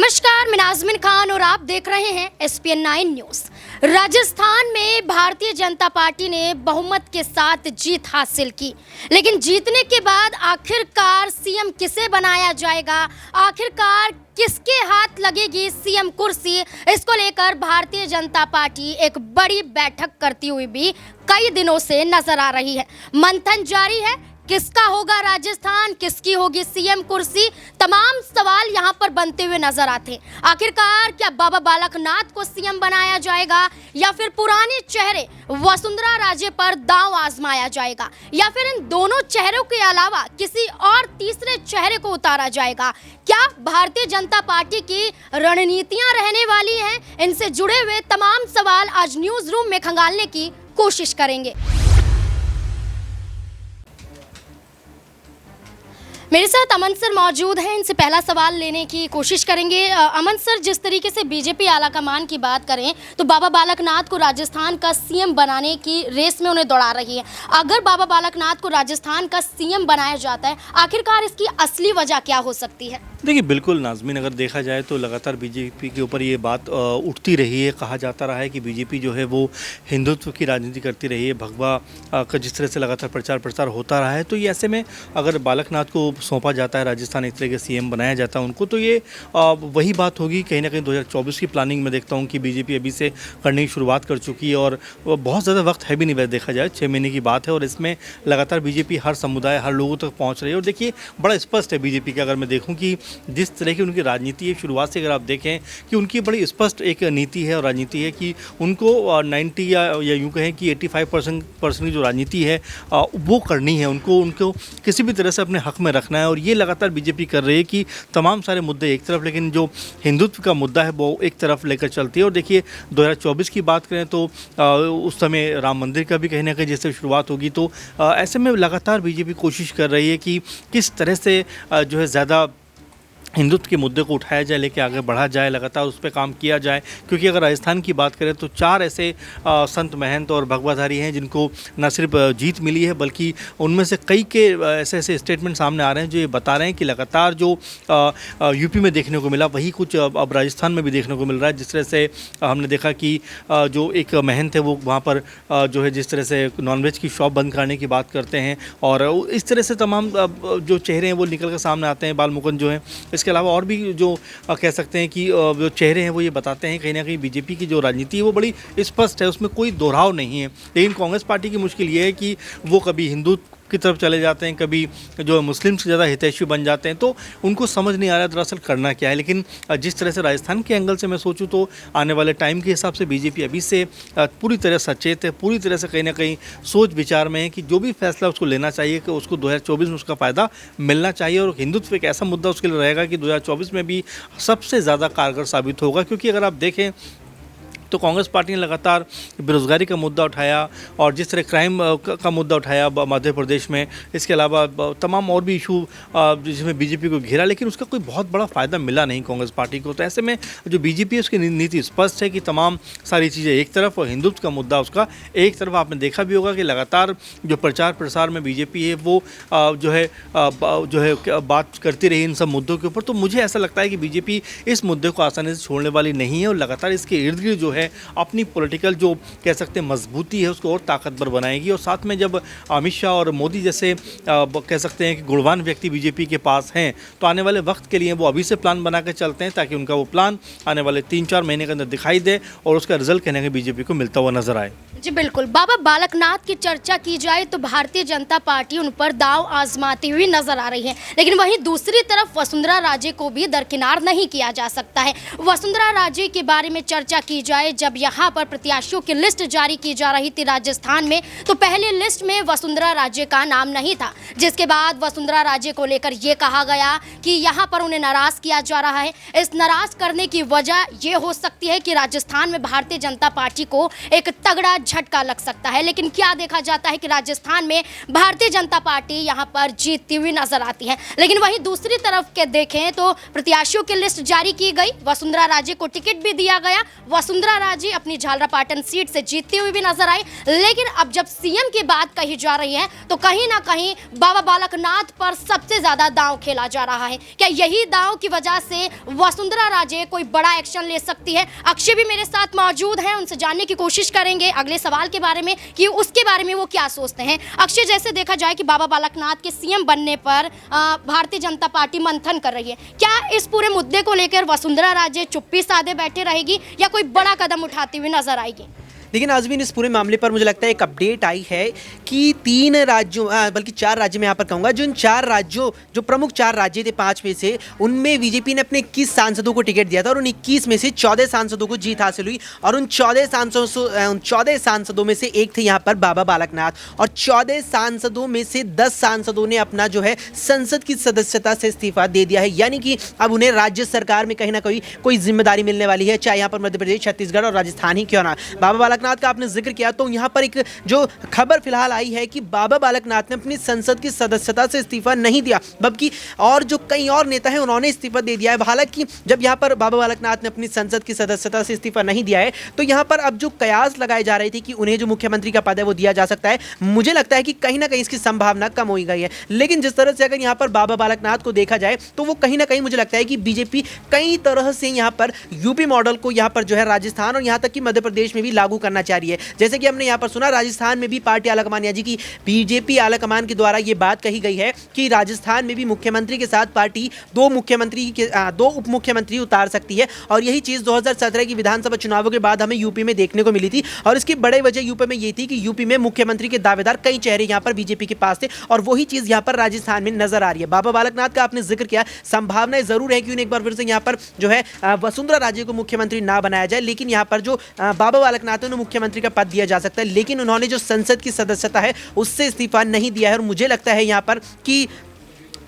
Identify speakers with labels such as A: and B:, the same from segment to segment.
A: नमस्कार, मैं नाज़मीन खान और आप देख रहे हैं SPN 9 न्यूज़। राजस्थान में भारतीय जनता पार्टी ने बहुमत के साथ जीत हासिल की, लेकिन जीतने के बाद आखिरकार सीएम किसे बनाया जाएगा, आखिरकार किसके हाथ लगेगी सीएम कुर्सी, इसको लेकर भारतीय जनता पार्टी एक बड़ी बैठक करती हुई भी कई दिनों से नजर आ रही है। मंथन जारी है, किसका होगा राजस्थान, किसकी होगी सीएम कुर्सी, तमाम सवाल यहां पर बनते हुए नजर आते हैं। आखिरकार क्या बाबा बालकनाथ को सीएम बनाया जाएगा या फिर पुराने चेहरे वसुंधरा राजे पर दांव आजमाया जाएगा या फिर इन दोनों चेहरों के अलावा किसी और तीसरे चेहरे को उतारा जाएगा? क्या भारतीय जनता पार्टी की रणनीतियां रहने वाली हैं? इनसे जुड़े हुए तमाम सवाल आज न्यूज रूम में खंगालने की कोशिश करेंगे। मेरे साथ अमन सर मौजूद हैं, इनसे पहला सवाल लेने की कोशिश करेंगे। अमन सर, जिस तरीके से बीजेपी आलाकमान की बात करें तो बाबा बालकनाथ को राजस्थान का सीएम बनाने की रेस में उन्हें दौड़ा रही है। अगर बाबा बालकनाथ को राजस्थान का सीएम बनाया जाता है, आखिरकार इसकी असली वजह क्या हो सकती है?
B: देखिए, बिल्कुल नाज़मीन, अगर देखा जाए तो लगातार बीजेपी के ऊपर ये बात उठती रही है, कहा जाता रहा है कि बीजेपी जो है वो हिंदुत्व की राजनीति करती रही है। भगवा का जिस तरह से लगातार प्रचार होता रहा है, तो ये ऐसे में अगर बालकनाथ को सौंपा जाता है राजस्थान, एक तरह के सीएम बनाया जाता है उनको, तो ये वही बात होगी। कहीं ना कहीं 2024 की प्लानिंग में देखता हूँ कि बीजेपी अभी से करने की शुरुआत कर चुकी है और बहुत ज़्यादा वक्त है भी नहीं, वैसे देखा जाए 6 महीने की बात है और इसमें लगातार बीजेपी हर समुदाय, हर लोगों तक पहुँच रही है। और देखिए, बड़ा स्पष्ट है बीजेपी का, अगर मैं देखूँ कि जिस तरह की उनकी राजनीति है, शुरुआत से अगर आप देखें कि उनकी बड़ी स्पष्ट एक नीति है और राजनीति है कि उनको 90 या यूँ कहें कि 85% की जो राजनीति है वो करनी है, उनको किसी भी तरह से अपने हक में रखना है। और ये लगातार बीजेपी कर रही है कि तमाम सारे मुद्दे एक तरफ, लेकिन जो हिंदुत्व का मुद्दा है वो एक तरफ लेकर चलती है। और देखिए, 2024 की बात करें तो उस समय राम मंदिर का भी कहीं ना कहीं जैसे शुरुआत होगी, तो ऐसे में लगातार बीजेपी कोशिश कर रही है कि किस तरह से जो है ज़्यादा हिंदुत्व के मुद्दे को उठाया जाए, लेके आगे बढ़ा जाए, लगातार उस पर काम किया जाए। क्योंकि अगर राजस्थान की बात करें तो 4 ऐसे संत महंत और भगवाधारी हैं जिनको न सिर्फ जीत मिली है, बल्कि उनमें से कई के ऐसे स्टेटमेंट सामने आ रहे हैं जो ये बता रहे हैं कि लगातार जो यूपी में देखने को मिला वही कुछ अब राजस्थान में भी देखने को मिल रहा है। जिस तरह से हमने देखा कि जो एक महंत है वो वहाँ पर जो है जिस तरह से नॉनवेज की शॉप बंद करने की बात करते हैं और इस तरह से तमाम जो चेहरे हैं वो निकल कर सामने आते हैं। बाल मुकुंद जो है, इसके अलावा और भी जो कह सकते हैं कि जो चेहरे हैं वो ये बताते हैं कहीं ना कहीं बीजेपी की जो राजनीति है वो बड़ी स्पष्ट है, उसमें कोई दोहराव नहीं है। लेकिन कांग्रेस पार्टी की मुश्किल ये है कि वो कभी हिंदू की तरफ चले जाते हैं, कभी जो मुस्लिम से ज़्यादा हितैषी बन जाते हैं, तो उनको समझ नहीं आ रहा दरअसल करना क्या है। लेकिन जिस तरह से राजस्थान के एंगल से मैं सोचूं तो आने वाले टाइम के हिसाब से बीजेपी अभी से पूरी तरह सचेत है, पूरी तरह से कहीं ना कहीं सोच विचार में है कि जो भी फैसला उसको लेना चाहिए कि उसको 2024 में उसका फ़ायदा मिलना चाहिए। और हिंदुत्व एक ऐसा मुद्दा उसके लिए रहेगा कि 2024 में भी सबसे ज़्यादा कारगर साबित होगा। क्योंकि अगर आप देखें तो कांग्रेस पार्टी ने लगातार बेरोज़गारी का मुद्दा उठाया और जिस तरह क्राइम का मुद्दा उठाया मध्य प्रदेश में, इसके अलावा तमाम और भी इशू जिसमें बीजेपी को घेरा, लेकिन उसका कोई बहुत बड़ा फ़ायदा मिला नहीं कांग्रेस पार्टी को। तो ऐसे में जो बीजेपी है उसकी नीति स्पष्ट है कि तमाम सारी चीज़ें एक तरफ और हिंदुत्व का मुद्दा उसका एक तरफ। आपने देखा भी होगा कि लगातार जो प्रचार प्रसार में बीजेपी है वो जो है बात करती रही इन सब मुद्दों के ऊपर। तो मुझे ऐसा लगता है कि बीजेपी इस मुद्दे को आसानी से छोड़ने वाली नहीं है और लगातार इसके इर्द गिर्द जो है अपनी पॉलिटिकल जो कह सकते हैं मजबूती है उसको और ताकतवर बनाएगी। और साथ में जब अमित शाह और मोदी जैसे कह सकते हैं कि गुणवान व्यक्ति बीजेपी के पास हैं, तो आने वाले वक्त के लिए वो अभी से प्लान बना कर चलते हैं ताकि उनका वो प्लान आने वाले 3-4 महीने के अंदर दिखाई दे और उसका रिजल्ट कहने के बीजेपी को मिलता हुआ नजर आए।
A: जी बिल्कुल, बाबा बालकनाथ की चर्चा की जाए तो भारतीय जनता पार्टी उन पर दांव आजमाती हुई नजर आ रही है, लेकिन वहीं दूसरी तरफ वसुंधरा राजे को भी दरकिनार नहीं किया जा सकता है। वसुंधरा राजे के बारे में चर्चा की जाए, जब यहाँ पर प्रत्याशियों की लिस्ट जारी की जा रही थी राजस्थान में, तो पहले लिस्ट में वसुंधरा राजे का नाम नहीं था, जिसके बाद वसुंधरा राजे को लेकर ये कहा गया कि यहाँ पर उन्हें नाराज किया जा रहा है। इस नाराज करने की वजह ये हो सकती है कि राजस्थान में भारतीय जनता पार्टी को एक तगड़ा झटका लग सकता है। लेकिन क्या देखा जाता है कि राजस्थान में भारतीय जनता पार्टी यहाँ पर जीतती हुई नजर आती है। लेकिन वहीं दूसरी तरफ के देखें तो प्रत्याशियों की लिस्ट जारी की गई, वसुंधरा राजे को टिकट भी दिया गया, वसुंधरा वसुंधरा राजे अपनी झालरापाटन सीट से जीतती हुई भी नजर आई। लेकिन अब जब सीएम की बात कही जा रही है तो कहीं ना कहीं बाबा बालकनाथ पर सबसे ज्यादा दांव खेला जा रहा है। क्या यही दांव की वजह से वसुंधरा राजे कोई बड़ा एक्शन ले सकती है? अक्षय भी मेरे साथ मौजूद हैं, उनसे जानने की कोशिश करेंगे अगले सवाल के बारे में कि उसके बारे में वो क्या सोचते हैं। अक्षय, जैसे देखा जाए कि बाबा बालकनाथ के सीएम बनने पर भारतीय जनता पार्टी मंथन कर रही है, क्या इस पूरे मुद्दे को लेकर वसुंधरा राजे चुप्पी साधे बैठे रहेगी या कोई बड़ा कदम उठाती हुई नजर आएगी?
C: लेकिन आजमीन, इस पूरे मामले पर मुझे लगता है एक अपडेट आई है कि 3 राज्यों बल्कि 4 राज्य में यहाँ पर कहूँगा, जो इन 4 राज्यों जो प्रमुख 4 राज्य थे 5 में से, उनमें बीजेपी ने अपने 21 सांसदों को टिकट दिया था और उन 21 में से 14 सांसदों को जीत हासिल हुई और उन 14 सांसदों में से एक थे यहाँ पर बाबा बालकनाथ और 14 सांसदों में से 10 सांसदों ने अपना जो है संसद की सदस्यता से इस्तीफा दे दिया है। यानी कि अब उन्हें राज्य सरकार में कहीं ना कहीं कोई जिम्मेदारी मिलने वाली है, चाहे यहाँ पर मध्य प्रदेश, छत्तीसगढ़ और राजस्थान ही क्यों ना। बाबा बालकनाथ का आपने जिक्र किया तो यहाँ पर एक जो खबर फिलहाल आई है कि बाबा बालकनाथ ने अपनी संसद की सदस्यता से इस्तीफा नहीं दिया, बल्कि और जो कई और नेता हैं उन्होंने इस्तीफा दे दिया है। हालांकि जब यहाँ पर बाबा बालकनाथ ने अपनी संसद की सदस्यता से इस्तीफा नहीं दिया है तो यहाँ पर अब जो कयास लगाए जा रहे थे कि उन्हें जो मुख्यमंत्री का पद है वो दिया जा सकता है, मुझे लगता है कि कहीं ना कहीं इसकी संभावना कम हो गई है। लेकिन जिस तरह से अगर यहाँ पर बाबा बालकनाथ को देखा जाए तो वो कहीं ना कहीं मुझे लगता है कि बीजेपी कई तरह से यहाँ पर यूपी मॉडल को यहाँ पर जो है राजस्थान और यहाँ तक कि मध्य प्रदेश में भी लागू करना चाह रही है। जैसे कि हमने यहाँ पर सुना, राजस्थान में भी पार्टी आलाकमान यानी कि बीजेपी आलाकमान के द्वारा ये बात कही गई है कि राजस्थान में भी मुख्यमंत्री के साथ पार्टी 2 उप मुख्यमंत्री उतार सकती है और यही चीज़ 2017 की विधानसभा चुनावों के बाद हमें यूपी में देखने को मिली थी और इसकी बड़ी वजह यूपी में ये थी कि यूपी में मुख्यमंत्री के दावेदार कई चेहरे यहाँ पर बीजेपी के पास थे और वही चीज़ यहाँ पर राजस्थान में नजर आ रही है। बाबा बालकनाथ का आपने जिक्र किया, संभावनाएं जरूर है कि उन्हें एक बार फिर से यहाँ पर जो है वसुंधरा राजे को मुख्यमंत्री ना बनाया जाए, लेकिन यहाँ पर जो बाबा बालकनाथ है उन्हें मुख्यमंत्री का पद दिया जा सकता है। लेकिन उन्होंने जो संसद की सदस्यता है उससे इस्तीफा नहीं दिया है और मुझे लगता है यहाँ पर कि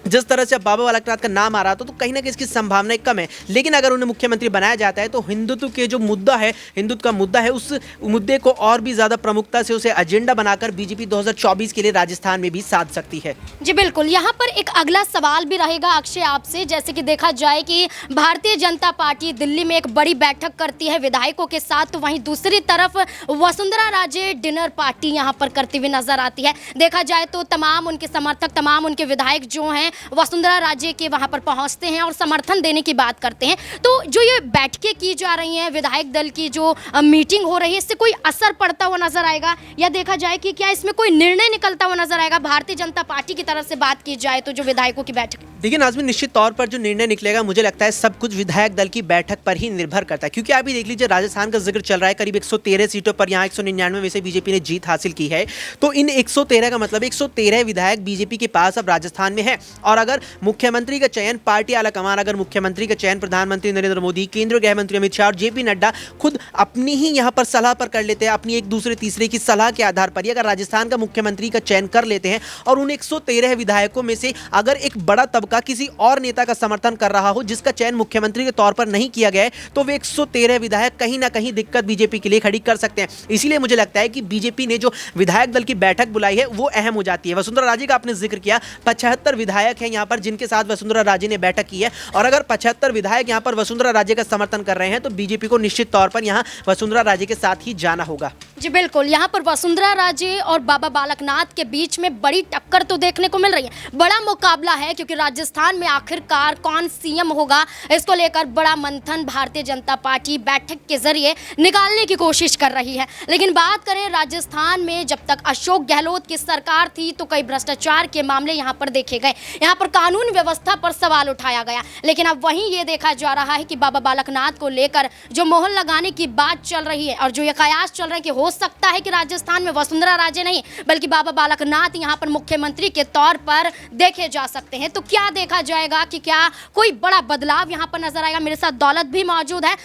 C: जिस तरह से अब बाबा बालकनाथ का नाम आ रहा था तो कहीं ना कहीं इसकी संभावनाएं कम है। लेकिन अगर उन्हें मुख्यमंत्री बनाया जाता है तो हिंदुत्व के जो मुद्दा है, हिंदुत्व का मुद्दा है, उस मुद्दे को और भी ज्यादा प्रमुखता से उसे एजेंडा बनाकर बीजेपी 2024 के लिए राजस्थान में भी साध सकती है।
A: जी बिल्कुल, यहाँ पर एक अगला सवाल भी रहेगा अक्षय आपसे। जैसे कि देखा जाए कि भारतीय जनता पार्टी दिल्ली में एक बड़ी बैठक करती है विधायकों के साथ, तो वहीं दूसरी तरफ वसुंधरा राजे डिनर पार्टी यहाँ पर करती हुई नजर आती है। देखा जाए तो तमाम उनके समर्थक, तमाम उनके विधायक जो हैं वसुंधरा राजे के वहां पर पहुंचते हैं और समर्थन देने की बात करते हैं। तो जो ये बैठकें की जा रही हैं, विधायक दल की जो मीटिंग हो रही है, इससे कोई असर पड़ता हुआ नजर आएगा या देखा जाए कि क्या इसमें कोई निर्णय निकलता हुआ नजर आएगा भारतीय जनता पार्टी की तरफ से बात की जाए तो जो विधायकों की बैठक?
C: देखिए नाज़मीन, निश्चित तौर पर जो निर्णय निकलेगा मुझे लगता है सब कुछ विधायक दल की बैठक पर ही निर्भर करता है, क्योंकि अभी देख लीजिए राजस्थान का जिक्र चल रहा है, करीब 113 सीटों पर यहाँ 199 में से बीजेपी ने जीत हासिल की है। तो इन 113 का मतलब 113 विधायक बीजेपी के पास अब राजस्थान में है और अगर मुख्यमंत्री का चयन पार्टी आलाकमान, अगर मुख्यमंत्री का चयन प्रधानमंत्री नरेंद्र मोदी, केंद्रीय गृह मंत्री अमित शाह और जेपी नड्डा खुद अपनी ही यहाँ पर सलाह पर कर लेते हैं, अपनी एक दूसरे तीसरे की सलाह के आधार पर ही अगर राजस्थान का मुख्यमंत्री का चयन कर लेते हैं और उन 113 विधायकों में से अगर एक बड़ा तबका किसी और नेता का समर्थन कर रहा हो जिसका चयन मुख्यमंत्री के तौर पर नहीं किया गया है, तो वे 113 विधायक कहीं ना कहीं दिक्कत बीजेपी के लिए खड़ी कर सकते हैं। इसीलिए मुझे लगता है कि बीजेपी ने जो विधायक दल की बैठक बुलाई है वो अहम हो जाती है। वसुंधरा राजे का आपने जिक्र किया, 75 विधायक हैं यहाँ पर जिनके साथ वसुंधरा राजे ने बैठक की है और अगर 75 विधायक यहाँ पर वसुंधरा राजे का समर्थन कर रहे हैं तो बीजेपी को निश्चित तौर पर यहाँ वसुंधरा राजे के साथ ही जाना होगा।
A: जी बिल्कुल, यहाँ पर वसुंधरा राजे और बाबा बालकनाथ के बीच में बड़ी टक्कर तो देखने को मिल रही है, बड़ा मुकाबला है, क्योंकि राजस्थान में आखिरकार कौन सीएम होगा इसको लेकर बड़ा मंथन भारतीय जनता पार्टी बैठक के जरिए निकालने की कोशिश कर रही है। लेकिन बात करें राजस्थान में, जब तक अशोक गहलोत की सरकार थी तो कई भ्रष्टाचार के मामले यहाँ पर देखे गए, यहाँ पर कानून व्यवस्था पर सवाल उठाया गया। लेकिन अब वहीं ये देखा जा रहा है कि बाबा बालकनाथ को लेकर जो मोहर लगाने की बात चल रही है और जो ये कयास चल रहा है कि हो सकता है कि राजस्थान में वसुंधरा राजे नहीं बल्कि बाबा बालकनाथ यहाँ पर मुख्यमंत्री के तौर पर देखे जा सकते हैं। तो क्या देखा जाएगा कि क्या कोई बड़ा बदलाव यहाँ पर नजर आएगा? मेरे साथ दौलत भी मौजूद है।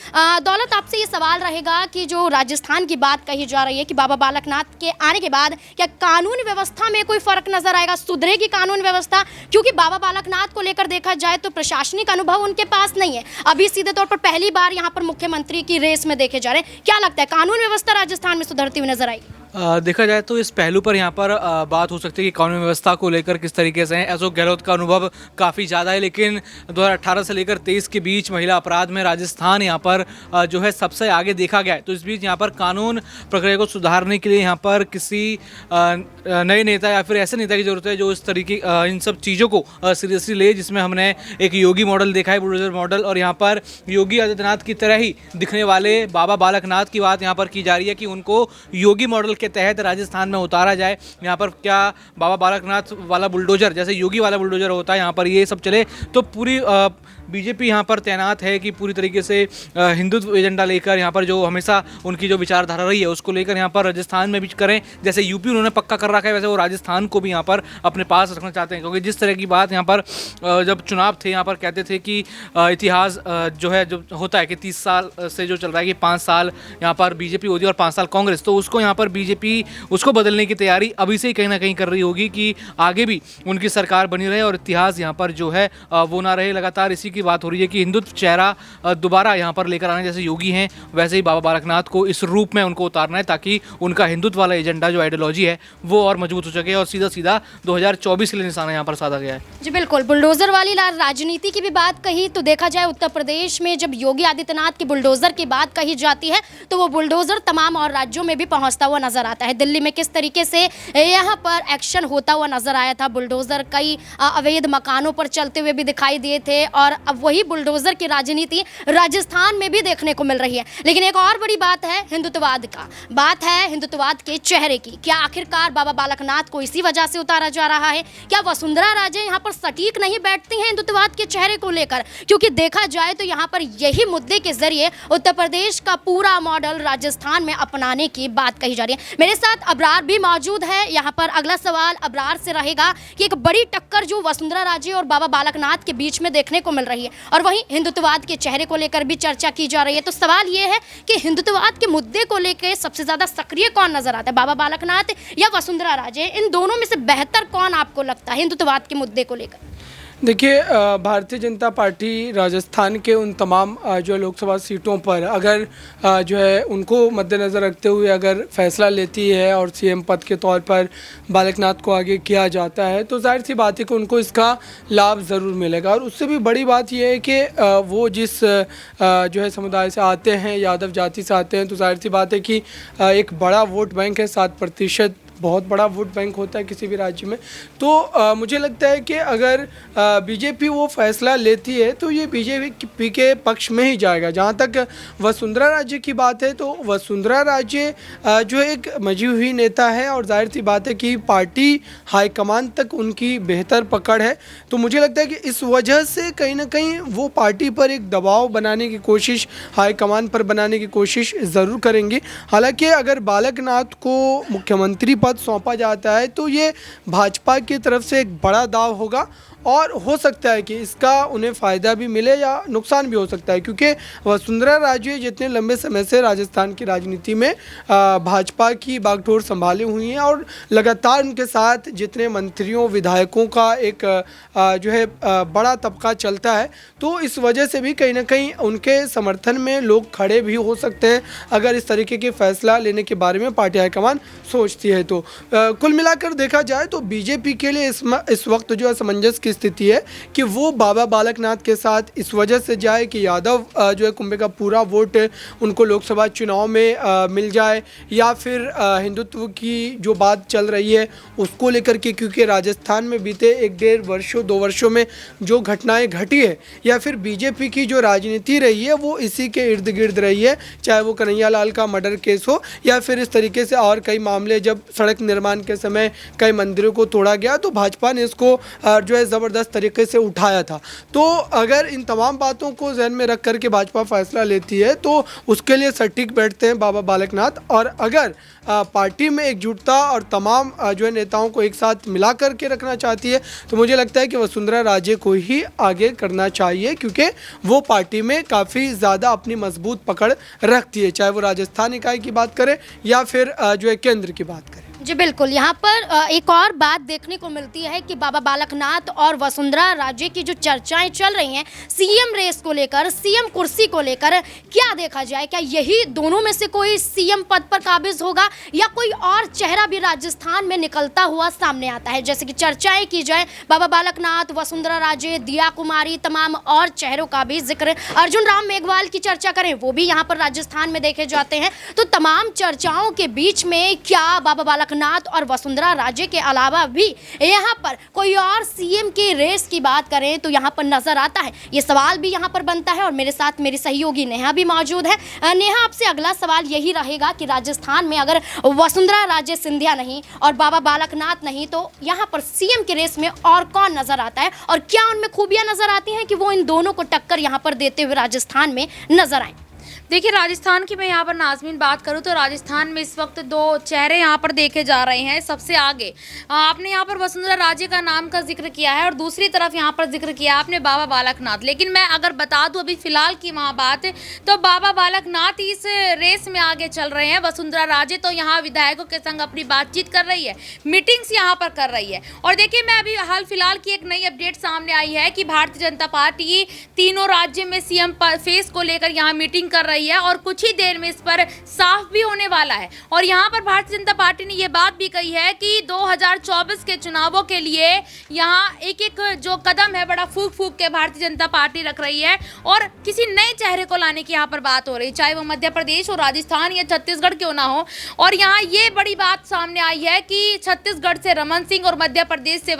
A: दौलत, आपसे ये सवाल रहेगा कि जो राजस्थान की बात कही जा रही है कि बाबा बालकनाथ के आने के बाद क्या कानून व्यवस्था में कोई फर्क नजर आएगा, सुधरेगी कानून व्यवस्था? क्योंकि बाबा बालकनाथ को लेकर देखा जाए तो प्रशासनिक अनुभव उनके पास नहीं है, अभी सीधे तौर पर पहली बार यहाँ पर मुख्यमंत्री की रेस में देखे जा रहे हैं। क्या लगता है कानून व्यवस्था राजस्थान में सुधरती हुई नजर आएगी?
D: देखा जाए तो इस पहलू पर यहाँ पर बात हो सकती है कि कानून व्यवस्था को लेकर किस तरीके से है। अशोक गहलोत का अनुभव काफ़ी ज़्यादा है, लेकिन 2018 से लेकर 23 के बीच महिला अपराध में राजस्थान यहाँ पर जो है सबसे आगे देखा गया है। तो इस बीच यहाँ पर कानून प्रक्रिया को सुधारने के लिए यहाँ पर किसी नए नेता या फिर ऐसे नेता की ज़रूरत है जो इस तरीके इन सब चीज़ों को सीरियसली ले, जिसमें हमने एक योगी मॉडल देखा है, बुलडोजर मॉडल, और यहाँ पर योगी आदित्यनाथ की तरह ही दिखने वाले बाबा बालकनाथ की बात यहाँ पर की जा रही है कि उनको योगी मॉडल के तहत राजस्थान में उतारा जाए। यहाँ पर क्या बाबा बालकनाथ वाला बुलडोजर जैसे योगी वाला बुलडोजर होता है, यहाँ पर ये सब चले तो पूरी बीजेपी यहाँ पर तैनात है कि पूरी तरीके से हिंदुत्व एजेंडा लेकर यहाँ पर जो हमेशा उनकी जो विचारधारा रही है उसको लेकर यहाँ पर राजस्थान में भी करें। जैसे यूपी उन्होंने पक्का कर रखा है, वैसे वो राजस्थान को भी यहाँ पर अपने पास रखना चाहते हैं, क्योंकि जिस तरह की बात यहाँ पर जब चुनाव थे यहाँ पर कहते थे कि इतिहास जो है जो होता है कि 30 साल से जो चल रहा है कि 5 साल यहाँ पर बीजेपी होती है और 5 साल कांग्रेस, तो उसको यहाँ पर बीजेपी उसको बदलने की तैयारी अभी से ही कहीं ना कहीं कर रही होगी कि आगे भी उनकी सरकार बनी रहे और इतिहास यहाँ पर जो है वो ना रहे। लगातार इसी की बात हो रही है कि हिंदुत्व चेहरा दोबारा यहाँ पर लेकर आना, जैसे योगी हैं वैसे ही बाबा बालकनाथ को इस रूप में उनको उतारना है ताकि उनका हिंदुत्व वाला एजेंडा जो आइडियोलॉजी है वो और मजबूत हो सके और सीधा सीधा 2024 के लिए निशाना यहाँ पर साधा गया है।
A: जी बिल्कुल, बुलडोजर वाली राजनीति की भी बात कही तो देखा जाए उत्तर प्रदेश में जब योगी आदित्यनाथ की बुलडोजर की बात कही जाती है तो वो बुलडोजर तमाम और राज्यों में भी पहुंचता हुआ नजर आता है। दिल्ली में किस तरीके से यहाँ पर एक्शन होता हुआ नजर आया था, बुलडोजर कई अवैध मकानों पर चलते हुए भी दिखाई दिए थे और अब वही बुलडोजर की राजनीति राजस्थान में भी देखने को मिल रही है। लेकिन एक और बड़ी बात है हिंदुत्ववाद का, बात है हिंदुत्ववाद के चेहरे की। क्या आखिरकार बाबा बालकनाथ को इसी वजह से उतारा जा रहा है? क्या वसुंधरा राजे यहाँ पर सटीक नहीं बैठती हैं हिंदुत्ववाद के चेहरे को लेकर? क्योंकि देखा जाए तो यहाँ पर यही मुद्दे के जरिए उत्तर प्रदेश का पूरा मॉडल राजस्थान में अपनाने की बात कही जा रही है। मेरे साथ अबरार भी मौजूद है। यहाँ पर अगला सवाल अबरार से रहेगा कि एक बड़ी टक्कर जो वसुंधरा राजे और बाबा बालकनाथ के बीच में देखने को मिल रही है और वहीं हिंदुत्ववाद के चेहरे को लेकर भी चर्चा की जा रही है, तो सवाल ये है कि हिंदुत्ववाद के मुद्दे को लेकर सबसे ज्यादा सक्रिय कौन नजर आता है, बाबा बालकनाथ या वसुंधरा राजे? इन दोनों में से बेहतर कौन आपको लगता है हिंदुत्ववाद के मुद्दे को लेकर?
E: देखिए, भारतीय जनता पार्टी राजस्थान के उन तमाम जो लोकसभा सीटों पर अगर जो है उनको मद्देनज़र रखते हुए अगर फैसला लेती है और सीएम पद के तौर पर बालकनाथ को आगे किया जाता है तो जाहिर सी बात है कि उनको इसका लाभ ज़रूर मिलेगा। और उससे भी बड़ी बात यह है कि वो जिस जो है समुदाय से आते हैं, यादव जाति से आते हैं, तो जाहिर सी बात है कि एक बड़ा वोट बैंक है, 7% बहुत बड़ा वोट बैंक होता है किसी भी राज्य में। तो मुझे लगता है कि अगर बीजेपी वो फैसला लेती है तो ये बीजेपी के पक्ष में ही जाएगा। जहाँ तक वसुंधरा राजे की बात है तो वसुंधरा राजे जो एक मजी हुई नेता है और जाहिर सी बात है कि पार्टी हाईकमान तक उनकी बेहतर पकड़ है। तो मुझे लगता है कि इस वजह से कहीं ना कहीं वो पार्टी पर एक दबाव बनाने की कोशिश, हाईकमान पर बनाने की कोशिश ज़रूर करेंगी। हालांकि अगर बालकनाथ को मुख्यमंत्री पद सौंपा जाता है तो ये भाजपा की तरफ से एक बड़ा दाव होगा और हो सकता है कि इसका उन्हें फ़ायदा भी मिले या नुकसान भी हो सकता है, क्योंकि वसुंधरा राजे जितने लंबे समय से राजस्थान की राजनीति में भाजपा की बागडोर संभाली हुई हैं और लगातार उनके साथ जितने मंत्रियों विधायकों का एक जो है बड़ा तबका चलता है, तो इस वजह से भी कहीं ना कहीं उनके समर्थन में लोग खड़े भी हो सकते हैं अगर इस तरीके के फैसला लेने के बारे में पार्टी हाईकमान सोचती है। तो कुल मिलाकर देखा जाए तो बीजेपी के लिए इस वक्त जो है समंजस की स्थिति है कि वो बाबा बालकनाथ के साथ इस वजह से जाए कि यादव जो है कुंभे का पूरा वोट उनको लोकसभा चुनाव में मिल जाए, या फिर हिंदुत्व की जो बात चल रही है उसको लेकर के, क्योंकि राजस्थान में बीते 1-1.5 वर्षों 2 वर्षों में जो घटनाएं घटी है या फिर बीजेपी की जो राजनीति रही है वो इसी के इर्द गिर्द रही है, चाहे वो कन्हैया लाल का मर्डर केस हो या फिर इस तरीके से और कई मामले। जब सड़क निर्माण के समय कई मंदिरों को तोड़ा गया तो भाजपा ने इसको जो है ज़बरदस्त तरीके से उठाया था। तो अगर इन तमाम बातों को ध्यान में रख करके भाजपा फैसला लेती है तो उसके लिए सटीक बैठते हैं बाबा बालकनाथ। और अगर पार्टी में एकजुटता और तमाम जो है नेताओं को एक साथ मिला करके रखना चाहती है तो मुझे लगता है कि वसुंधरा राजे को ही आगे करना चाहिए, क्योंकि वो पार्टी में काफ़ी ज़्यादा अपनी मजबूत पकड़ रखती है, चाहे वो राजस्थान इकाई की बात करें या फिर जो है केंद्र की बात करें।
A: जी बिल्कुल, यहाँ पर एक और बात देखने को मिलती है कि बाबा बालकनाथ और वसुंधरा राजे की जो चर्चाएं चल रही हैं सीएम रेस को लेकर, सीएम कुर्सी को लेकर, क्या देखा जाए, क्या यही दोनों में से कोई सीएम पद पर काबिज होगा या कोई और चेहरा भी राजस्थान में निकलता हुआ सामने आता है? जैसे कि चर्चाएं की जाए बाबा बालकनाथ, वसुंधरा राजे, दिया कुमारी, तमाम और चेहरों का भी जिक्र, अर्जुन राम मेघवाल की चर्चा करें वो भी यहाँ पर राजस्थान में देखे जाते हैं। तो तमाम चर्चाओं के बीच में क्या बाबा बालकनाथ और वसुंधरा राजे के अलावा भी यहाँ पर कोई और सीएम के रेस की बात करें तो यहाँ पर नजर आता है? ये सवाल भी यहाँ पर बनता है और मेरे साथ मेरी सहयोगी नेहा भी मौजूद है। नेहा, आपसे अगला सवाल यही रहेगा कि राजस्थान में अगर वसुंधरा राजे सिंधिया नहीं और बाबा बालकनाथ नहीं तो यहाँ पर सीएम के रेस में और कौन नजर आता है और क्या उनमें खूबियां नजर आती हैं कि वो इन दोनों को टक्कर यहाँ पर देते हुए राजस्थान में नजर आए?
F: देखिए, राजस्थान की मैं यहाँ पर नाज़मीन बात करूँ तो राजस्थान में इस वक्त दो चेहरे यहाँ पर देखे जा रहे हैं। सबसे आगे आपने यहाँ पर वसुंधरा राजे का नाम का जिक्र किया है और दूसरी तरफ यहाँ पर जिक्र किया आपने बाबा बालकनाथ। लेकिन मैं अगर बता दूँ अभी फ़िलहाल की वहाँ बात तो बाबा बालकनाथ इस रेस में आगे चल रहे हैं। वसुंधरा राजे तो यहाँ विधायकों के संग अपनी बातचीत कर रही है, मीटिंग्स यहाँ पर कर रही है। और देखिए, मैं अभी हाल फिलहाल की एक नई अपडेट सामने आई है कि भारतीय जनता पार्टी तीनों राज्य में सीएम फेस को लेकर यहाँ मीटिंग कर रही है और कुछ ही देर में इस पर साफ भी होने वाला है। और यहाँ पर भारतीय जनता पार्टी ने ये बात भी कही है कि 2024 के चुनावों के लिए यहाँ एक एक जो कदम है बड़ा फूक फूक के भारतीय जनता पार्टी रख रही है और किसी नए चेहरे को लाने की यहाँ पर बात हो रही है, चाहे वो मध्य प्रदेश और राजस्थान या छत्तीसगढ़ क्यों ना हो। और यहाँ ये बड़ी बात सामने आई है कि छत्तीसगढ़ से रमन सिंह और मध्य प्रदेश से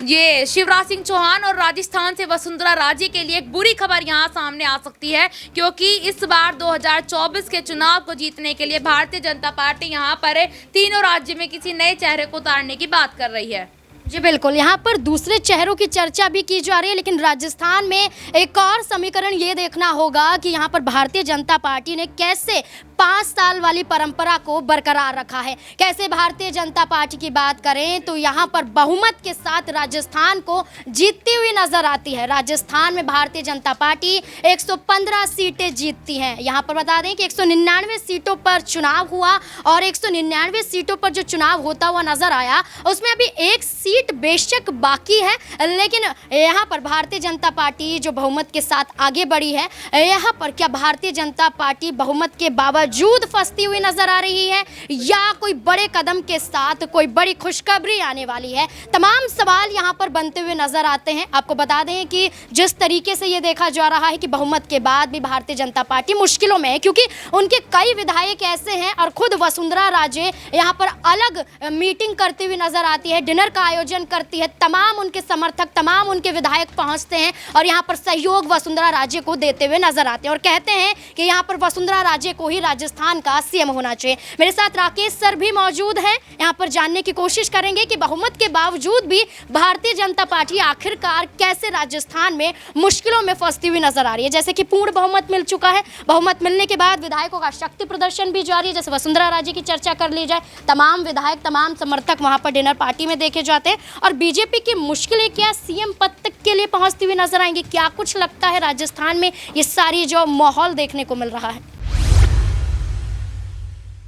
F: ये शिवराज सिंह चौहान और राजस्थान से वसुंधरा राजे के लिए एक बुरी खबर यहाँ सामने आ सकती है, क्योंकि इस बार 2024 के चुनाव को जीतने के लिए भारतीय जनता पार्टी यहाँ पर तीनों राज्य में किसी नए चेहरे को उतारने की बात कर रही है।
A: जी बिल्कुल, यहाँ पर दूसरे चेहरों की चर्चा भी की जा रही है, लेकिन राजस्थान में एक और समीकरण ये देखना होगा कि यहाँ पर भारतीय जनता पार्टी ने कैसे 5 साल वाली परंपरा को बरकरार रखा है। कैसे भारतीय जनता पार्टी की बात करें तो यहाँ पर बहुमत के साथ राजस्थान को जीतती हुई नजर आती है। राजस्थान में भारतीय जनता पार्टी 115 सीटें जीतती हैं। यहाँ पर बता दें कि 199 सीटों पर चुनाव हुआ और 199 सीटों पर जो चुनाव होता हुआ नजर आया उसमें अभी एक सीट बेशक बाकी है, लेकिन यहाँ पर भारतीय जनता पार्टी जो बहुमत के साथ आगे बढ़ी है, यहाँ पर क्या भारतीय जनता पार्टी बहुमत के बावजूद फंसती हुई नजर आ रही है या कोई बड़े कदम के साथ कोई बड़ी खुशखबरी आने वाली है? तमाम सवाल यहाँ पर बनते हुए नजर आते हैं। आपको बता दें कि जिस तरीके से ये देखा जा रहा है कि बहुमत के बाद भी भारतीय जनता पार्टी मुश्किलों में है, क्योंकि उनके कई विधायक ऐसे हैं और खुद वसुंधरा राजे यहाँ पर अलग मीटिंग करती हुई नजर आती है, डिनर का आयोजन करती है, तमाम उनके समर्थक, तमाम उनके विधायक पहुंचते हैं और यहाँ पर सहयोग वसुंधरा राजे को देते हुए नजर आते हैं और कहते हैं कि यहाँ पर वसुंधरा राजे को ही राजस्थान का सीएम होना चाहिए। मेरे साथ राकेश सर भी मौजूद हैं, यहाँ पर जानने की कोशिश करेंगे कि बहुमत के बावजूद भी भारतीय जनता पार्टी आखिरकार कैसे राजस्थान में मुश्किलों में फंसती हुई नजर आ रही है। जैसे कि पूर्ण बहुमत मिल चुका है, बहुमत मिलने के बाद विधायकों का शक्ति प्रदर्शन भी जारी है। जैसे वसुंधरा राजे की चर्चा कर ली जाए, तमाम विधायक, तमाम समर्थक वहां पर डिनर पार्टी में देखे जाते हैं और बीजेपी की मुश्किलें क्या सीएम पद तक के लिए पहुंचती हुई नजर आएंगी? क्या कुछ लगता है राजस्थान में ये सारी जो माहौल देखने को मिल रहा है?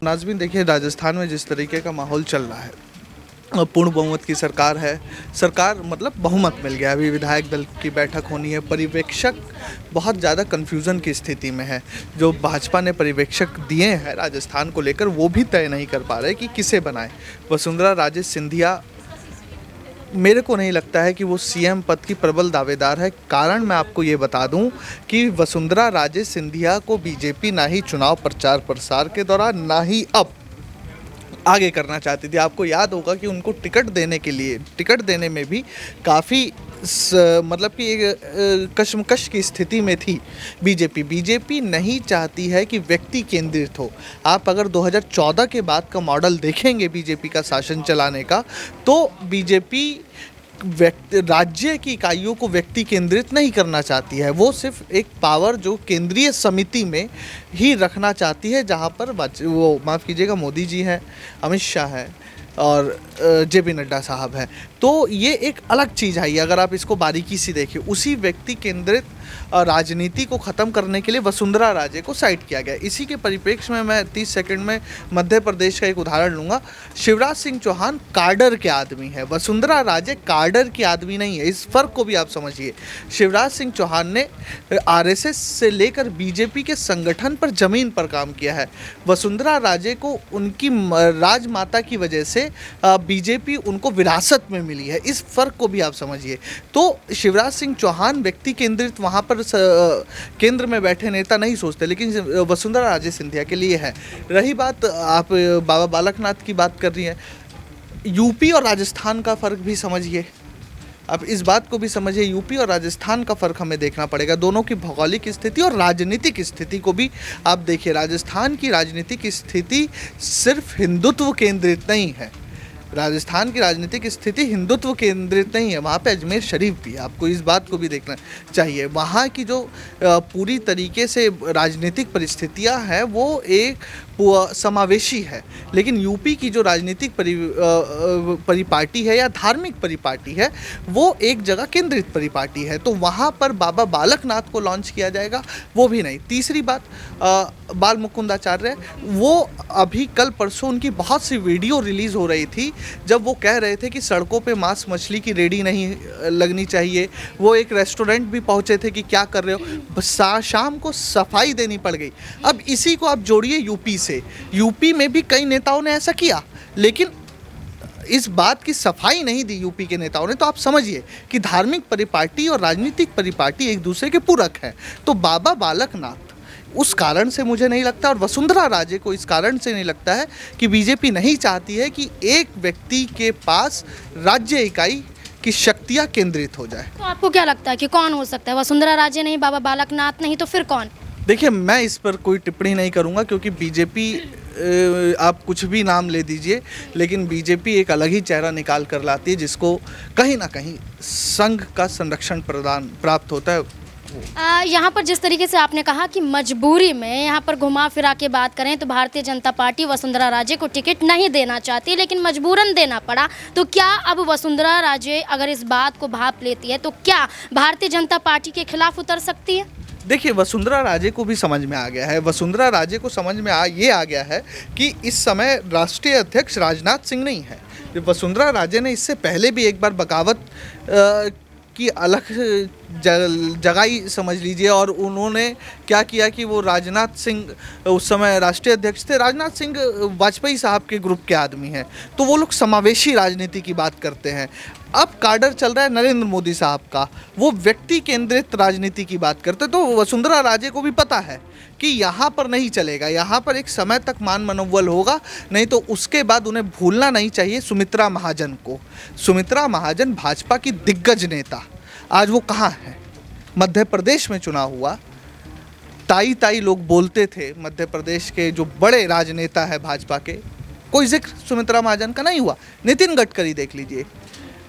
G: नाज़मीन, देखिए, राजस्थान में जिस तरीके का माहौल चल रहा है, पूर्ण बहुमत की सरकार है, सरकार मतलब बहुमत मिल गया, अभी विधायक दल की बैठक होनी है, पर्यवेक्षक बहुत ज़्यादा कन्फ्यूज़न की स्थिति में है। जो भाजपा ने पर्यवेक्षक दिए हैं राजस्थान को लेकर वो भी तय नहीं कर पा रहे कि किसे बनाए। वसुंधरा राजे सिंधिया, मेरे को नहीं लगता है कि वो सीएम पद की प्रबल दावेदार है। कारण मैं आपको ये बता दूं कि वसुंधरा राजे सिंधिया को बीजेपी ना ही चुनाव प्रचार प्रसार के दौरान ना ही अब आगे करना चाहती थी। आपको याद होगा कि उनको टिकट देने में भी काफ़ी मतलब कि एक कशमकश की स्थिति में थी बीजेपी नहीं चाहती है कि व्यक्ति केंद्रित हो। आप अगर 2014 के बाद का मॉडल देखेंगे बीजेपी का शासन चलाने का, तो बीजेपी राज्य की इकाइयों को व्यक्ति केंद्रित नहीं करना चाहती है। वो सिर्फ एक पावर जो केंद्रीय समिति में ही रखना चाहती है, जहाँ पर वो माफ़ कीजिएगा मोदी जी हैं, अमित शाह है और जेपी नड्डा साहब हैं। तो ये एक अलग चीज़ है। अगर आप इसको बारीकी से देखें, उसी व्यक्ति केंद्रित राजनीति को ख़त्म करने के लिए वसुंधरा राजे को साइड किया गया। इसी के परिप्रेक्ष्य में मैं 30 सेकंड में मध्य प्रदेश का एक उदाहरण लूँगा। शिवराज सिंह चौहान कार्डर के आदमी है, वसुंधरा राजे कार्डर की आदमी नहीं है। इस फ़र्क को भी आप समझिए। शिवराज सिंह चौहान ने आरएसएस से लेकर बीजेपी के संगठन पर ज़मीन पर काम किया है। वसुंधरा राजे को उनकी राजमाता की वजह से बीजेपी उनको विरासत में मिली है। इस फ़र्क को भी आप समझिए। तो शिवराज सिंह चौहान व्यक्ति केंद्रित वहाँ पर केंद्र में बैठे नेता नहीं सोचते, लेकिन वसुंधरा राजे सिंधिया के लिए है। रही बात, आप बाबा बालकनाथ की बात कर रही हैं, यूपी और राजस्थान का फ़र्क भी समझिए। अब इस बात को भी समझिए, यूपी और राजस्थान का फ़र्क हमें देखना पड़ेगा। दोनों की भौगोलिक स्थिति और राजनीतिक स्थिति को भी आप देखिए। राजस्थान की राजनीतिक स्थिति सिर्फ हिंदुत्व केंद्रित नहीं है। राजस्थान की राजनीतिक स्थिति हिंदुत्व केंद्रित नहीं है, वहाँ पे अजमेर शरीफ भी है। आपको इस बात को भी देखना चाहिए। वहाँ की जो पूरी तरीके से राजनीतिक परिस्थितियाँ हैं वो एक समावेशी है। लेकिन यूपी की जो राजनीतिक परिपाटी है या धार्मिक परिपाटी है वो एक जगह केंद्रित परिपाटी है। तो वहाँ पर बाबा बालकनाथ को लॉन्च किया जाएगा, वो भी नहीं। तीसरी बात, बाल मुकुंदाचार्य, वो अभी कल परसों उनकी बहुत सी वीडियो रिलीज़ हो रही थी जब वो कह रहे थे कि सड़कों पे मांस मछली की रेडी नहीं लगनी चाहिए। वो एक रेस्टोरेंट भी पहुंचे थे कि क्या कर रहे हो, शाम को सफाई देनी पड़ गई। अब इसी को आप जोड़िए यूपी से। यूपी में भी कई नेताओं ने ऐसा किया, लेकिन इस बात की सफाई नहीं दी यूपी के नेताओं ने। तो आप समझिए कि धार्मिक परिपाटी और राजनीतिक परिपाटी एक दूसरे के पूरक हैं। तो बाबा बालकनाथ उस कारण से मुझे नहीं लगता, और वसुंधरा राजे को इस कारण से नहीं लगता है कि बीजेपी नहीं चाहती है कि एक व्यक्ति के पास राज्य इकाई की शक्तियाँ केंद्रित हो जाए।
A: तो आपको क्या लगता है कि कौन हो सकता है? वसुंधरा राजे नहीं, बाबा बालकनाथ नहीं, तो फिर कौन?
G: देखिए, मैं इस पर कोई टिप्पणी नहीं करूंगा क्योंकि बीजेपी, आप कुछ भी नाम ले दीजिए, लेकिन बीजेपी एक अलग ही चेहरा निकाल कर लाती है जिसको कहीं ना कहीं संघ का संरक्षण प्राप्त होता है।
A: यहाँ पर जिस तरीके से आपने कहा कि मजबूरी में यहाँ पर घुमा फिरा के बात करें तो भारतीय जनता पार्टी वसुंधरा राजे को टिकट नहीं देना चाहती, लेकिन मजबूरन देना पड़ा। तो क्या अब वसुंधरा राजे अगर इस बात को भांप लेती है तो क्या भारतीय जनता पार्टी के खिलाफ उतर सकती है?
G: देखिए, वसुंधरा राजे को भी समझ में आ गया है। वसुंधरा राजे को समझ में ये आ गया है कि इस समय राष्ट्रीय अध्यक्ष राजनाथ सिंह नहीं है। वसुंधरा राजे ने इससे पहले भी एक बार बगावत की अलग जगाई समझ लीजिए, और उन्होंने क्या किया कि वो राजनाथ सिंह उस समय राष्ट्रीय अध्यक्ष थे। राजनाथ सिंह वाजपेयी साहब के ग्रुप के आदमी हैं, तो वो लोग समावेशी राजनीति की बात करते हैं। अब कार्डर चल रहा है नरेंद्र मोदी साहब का, वो व्यक्ति केंद्रित राजनीति की बात करते हैं। तो वसुंधरा राजे को भी पता है कि यहाँ पर नहीं चलेगा, यहाँ पर एक समय तक मान मनोबल होगा, नहीं तो उसके बाद उन्हें भूलना नहीं चाहिए सुमित्रा महाजन को। सुमित्रा महाजन भाजपा की दिग्गज नेता, आज वो कहाँ है? मध्य प्रदेश में चुनाव हुआ, ताई ताई लोग बोलते थे। मध्य प्रदेश के जो बड़े राजनेता है भाजपा के, कोई जिक्र सुमित्रा महाजन का नहीं हुआ। नितिन गडकरी देख लीजिए,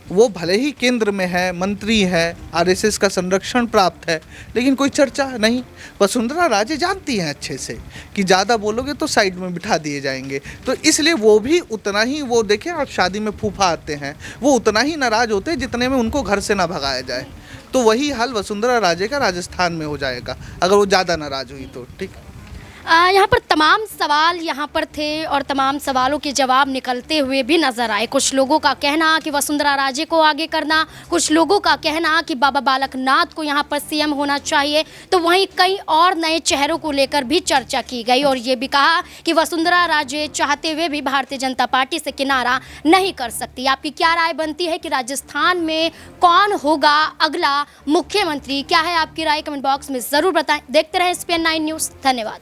G: वो भले ही केंद्र में है, मंत्री है, आरएसएस का संरक्षण प्राप्त है, लेकिन कोई चर्चा नहीं। वसुंधरा राजे जानती हैं अच्छे से कि ज़्यादा बोलोगे तो साइड में बिठा दिए जाएंगे, तो इसलिए वो भी उतना ही, वो देखें आप शादी में फूफा आते हैं, वो उतना ही नाराज़ होते हैं जितने में उनको घर से ना भगाया जाए। तो वही हाल वसुंधरा राजे का राजस्थान में हो जाएगा अगर वो ज़्यादा नाराज़ हुई तो। ठीक,
A: यहाँ पर तमाम सवाल यहाँ पर थे और तमाम सवालों के जवाब निकलते हुए भी नजर आए। कुछ लोगों का कहना कि वसुंधरा राजे को आगे करना, कुछ लोगों का कहना कि बाबा बालकनाथ को यहाँ पर सीएम होना चाहिए, तो वहीं कई और नए चेहरों को लेकर भी चर्चा की गई और ये भी कहा कि वसुंधरा राजे चाहते हुए भी भारतीय जनता पार्टी से किनारा नहीं कर सकती। आपकी क्या राय बनती है कि राजस्थान में कौन होगा अगला मुख्यमंत्री? क्या है आपकी राय? कमेंट बॉक्स में ज़रूर बताएं। देखते रहें SPN9 न्यूज़। धन्यवाद।